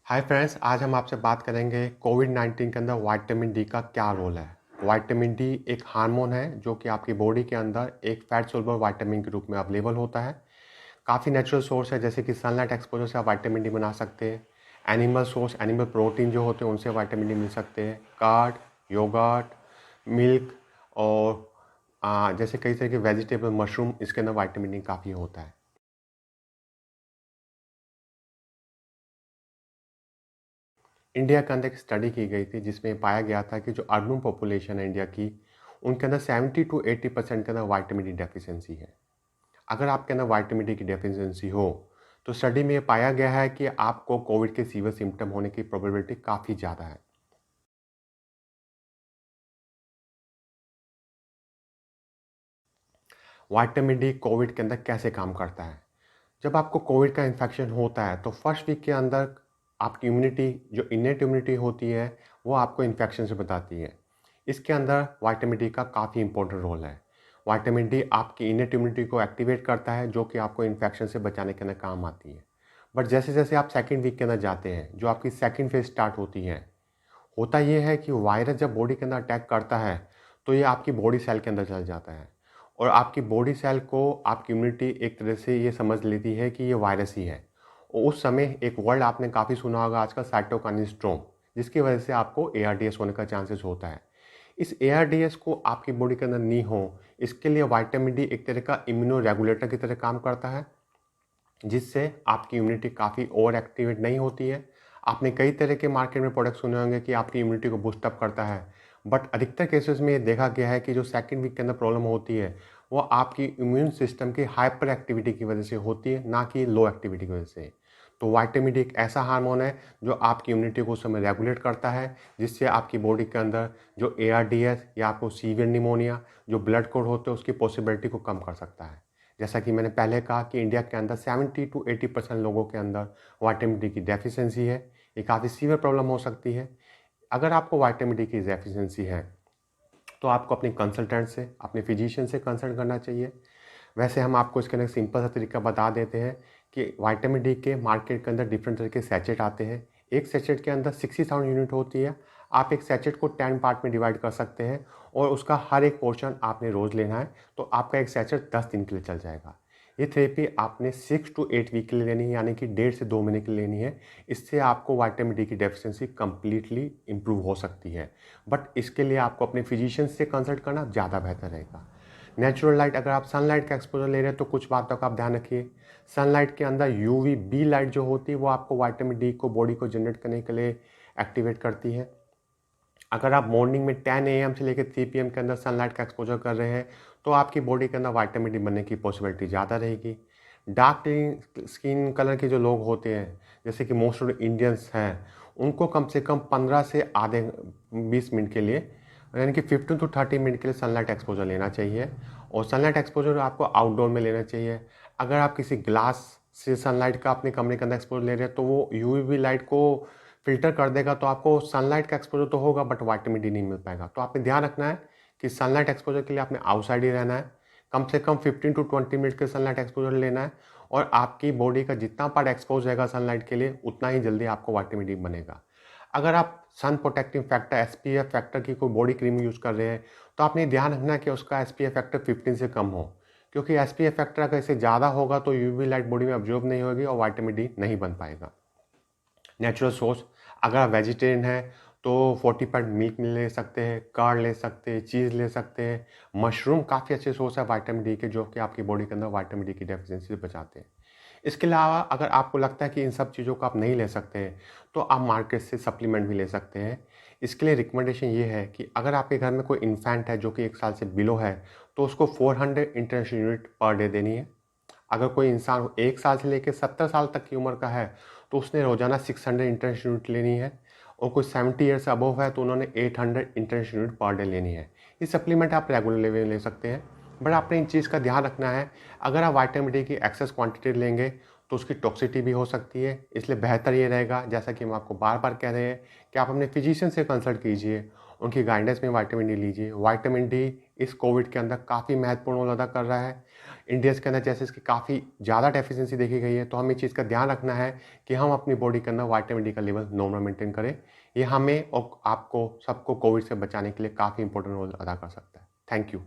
Hi friends, आज हम आपसे बात करेंगे कोविड-19 के अंदर विटामिन डी का क्या रोल है। विटामिन डी एक हार्मोन है जो कि आपकी बॉडी के अंदर एक फैट सोल्युबल विटामिन के रूप में अवेलेबल होता है। काफ़ी नेचुरल सोर्स है, जैसे कि सनलाइट एक्सपोजर से आप विटामिन डी बना सकते हैं। एनिमल सोर्स, एनिमल प्रोटीन जो होते हैं उनसे विटामिन डी मिल सकते हैं। कर्ड, योगर्ट, मिल्क और जैसे कई तरह के वेजिटेबल, मशरूम, इसके अंदर विटामिन डी काफ़ी होता है। इंडिया के अंदर एक स्टडी की गई थी जिसमें पाया गया था कि जो अर्बन पॉपुलेशन है इंडिया की, उनके अंदर 70 to 80% के अंदर विटामिन डी डेफिशिएंसी है। अगर आपके अंदर विटामिन डी की डेफिशिएंसी हो तो स्टडी में ये पाया गया है कि आपको कोविड के सीवियर सिम्टम होने की प्रोबेबिलिटी काफ़ी ज़्यादा है। विटामिन डी कोविड के अंदर कैसे काम करता है? जब आपको कोविड का इन्फेक्शन होता है तो फर्स्ट वीक के अंदर आपकी इम्यूनिटी, जो इनेट इम्यूनिटी होती है, वो आपको इन्फेक्शन से बताती है। इसके अंदर विटामिन डी का काफ़ी इंपॉर्टेंट रोल है। विटामिन डी आपकी इनेट इम्यूनिटी को एक्टिवेट करता है जो कि आपको इन्फेक्शन से बचाने के अंदर काम आती है। बट जैसे जैसे आप सेकेंड वीक के अंदर जाते हैं, जो आपकी सेकेंड फेज स्टार्ट होती है, होता ये है कि वायरस जब बॉडी के अंदर अटैक करता है तो ये आपकी बॉडी सेल के अंदर चल जाता है और आपकी बॉडी सेल को आपकी इम्यूनिटी एक तरह से ये समझ लेती है कि ये वायरस ही है। और उस समय एक वर्ड आपने काफ़ी सुना होगा आजकल, साइटोकाइनिन स्टॉर्म, जिसकी वजह से आपको एआरडीएस होने का चांसेस होता है। इस एआरडीएस को आपकी बॉडी के अंदर नहीं हो, इसके लिए विटामिन डी एक तरह का इम्यूनो रेगुलेटर की तरह काम करता है, जिससे आपकी इम्यूनिटी काफ़ी ओवर एक्टिवेट नहीं होती है। आपने कई तरह के मार्केट में प्रोडक्ट सुने होंगे कि आपकी इम्यूनिटी को बूस्ट अप करता है, बट अधिकतर केसेस में ये देखा गया है कि जो सेकंड वीक के अंदर प्रॉब्लम होती है वो आपकी इम्यून सिस्टम की हाइपर एक्टिविटी की वजह से होती है, ना कि लो एक्टिविटी की वजह से। तो विटामिन डी एक ऐसा हार्मोन है जो आपकी इम्यूनिटी को उस समय रेगुलेट करता है, जिससे आपकी बॉडी के अंदर जो एआरडीएस या आपको सीवियर निमोनिया, जो ब्लड क्लॉट होते हैं, उसकी पॉसिबिलिटी को कम कर सकता है। जैसा कि मैंने पहले कहा कि इंडिया के अंदर 70 to 80% लोगों के अंदर विटामिन डी की डेफिशिएंसी है। ये काफ़ी सीवियर प्रॉब्लम हो सकती है। अगर आपको विटामिन डी की डेफिशिएंसी है तो आपको अपने कंसल्टेंट से, अपने फिजिशियन से कंसल्ट करना चाहिए। वैसे हम आपको इसके अंदर सिंपल सा तरीका बता देते हैं कि विटामिन डी के मार्केट के अंदर डिफरेंट तरह के सैचेट आते हैं। एक सैचेट के अंदर 60,000 यूनिट होती है। आप एक सैचेट को 10 पार्ट में डिवाइड कर सकते हैं और उसका हर एक पोर्शन आपने रोज़ लेना है, तो आपका एक सैचेट 10 दिन के लिए चल जाएगा। ये थेरेपी आपने 6 to 8 वीक के लिए लेनी है, यानी कि 1.5 से 2 महीने के लिए लेनी है। इससे आपको विटामिन डी की डेफिशिएंसी कंप्लीटली इंप्रूव हो सकती है, बट इसके लिए आपको अपने फिजिशियन से कंसल्ट करना ज़्यादा बेहतर रहेगा। नेचुरल लाइट, अगर आप सनलाइट का एक्सपोजर ले रहे हैं तो कुछ बातों का आप ध्यान रखिए। सनलाइट के अंदर यूवी बी लाइट जो होती है वो आपको विटामिन डी को बॉडी को जनरेट करने के लिए एक्टिवेट करती है। अगर आप मॉर्निंग में 10 AM से लेकर 3 PM के अंदर सनलाइट का एक्सपोजर कर रहे हैं तो आपकी बॉडी के अंदर विटामिन डी बनने की पॉसिबिलिटी ज़्यादा रहेगी। डार्क स्किन कलर के जो लोग होते हैं, जैसे कि मोस्ट ऑफ इंडियंस हैं, उनको कम से कम 15 से आधे 20 मिनट के लिए, यानी कि 15 to 30 मिनट के लिए सनलाइट एक्सपोजर लेना चाहिए। और सनलाइट एक्सपोजर आपको आउटडोर में लेना चाहिए। अगर आप किसी ग्लास से सनलाइट का अपने कमरे के अंदर एक्सपोजर ले रहे हैं तो वो यूवी लाइट को फिल्टर कर देगा, तो आपको सनलाइट का एक्सपोजर तो होगा बट विटामिन डी नहीं मिल पाएगा। तो आपने ध्यान रखना है कि सनलाइट एक्सपोजर के लिए आपने आउटसाइड ही रहना है। कम से कम 15 to 20 मिनट के सनलाइट एक्सपोजर लेना है और आपकी बॉडी का जितना पार्ट एक्सपोज रहेगा सनलाइट के लिए, उतना ही जल्दी आपको विटामिन डी बनेगा। अगर आप सन प्रोटेक्टिव फैक्टर, एसपीएफ फैक्टर की कोई बॉडी क्रीम यूज़ कर रहे हैं तो आपने ध्यान रखना है कि उसका एसपीएफ फैक्टर 15 से कम हो, क्योंकि एसपीएफ फैक्टर अगर इससे ज़्यादा होगा तो यूवी लाइट बॉडी में ऑब्जॉर्ब नहीं होगी और विटामिन डी नहीं बन पाएगा। नेचुरल सोर्स, अगर आप वेजिटेरियन हैं तो फोर्टिफाइड मिल्क ले सकते हैं, कर्ड ले सकते हैं, चीज़ ले सकते हैं। मशरूम काफ़ी अच्छे सोर्स है विटामिन डी के, जो कि आपकी बॉडी के अंदर विटामिन डी की डेफिशिएंसी से बचाते हैं। इसके अलावा अगर आपको लगता है कि इन सब चीज़ों को आप नहीं ले सकते हैं तो आप मार्केट से सप्लीमेंट भी ले सकते हैं। इसके लिए रिकमेंडेशन ये है कि अगर आपके घर में कोई इन्फेंट है जो कि 1 साल से बिलो है तो उसको 400 इंटरनेशनल यूनिट पर डे देनी है। अगर कोई इंसान 1 साल से लेकर 70 साल तक की उम्र का है तो उसने रोजाना 600 इंटरनेशनल यूनिट लेनी है, और कोई 70 ईयर से अबव है तो उन्होंने 800 इंटरनेशनल यूनिट पर डे लेनी है। ये सप्लीमेंट आप रेगुलर लेवल में ले सकते हैं, बट आपने इन चीज़ का ध्यान रखना है। अगर आप विटामिन डी की एक्सेस क्वांटिटी लेंगे तो उसकी टॉक्सिटी भी हो सकती है, इसलिए बेहतर ये रहेगा, जैसा कि हम आपको बार बार कह रहे हैं, कि आप अपने फिजिशियन से कंसल्ट कीजिए, उनकी गाइडेंस में विटामिन डी लीजिए। विटामिन डी इस कोविड के अंदर काफ़ी महत्वपूर्ण रोल अदा कर रहा है। इंडियंस के अंदर जैसे इसकी काफ़ी ज़्यादा डेफिशिएंसी देखी गई है, तो हमें इस चीज़ का ध्यान रखना है कि हम अपनी बॉडी के अंदर विटामिन डी का लेवल नॉर्मल मेंटेन करें। ये हमें और आपको सबको कोविड से बचाने के लिए काफ़ी इंपॉर्टेंट रोल अदा कर सकता है। Thank you.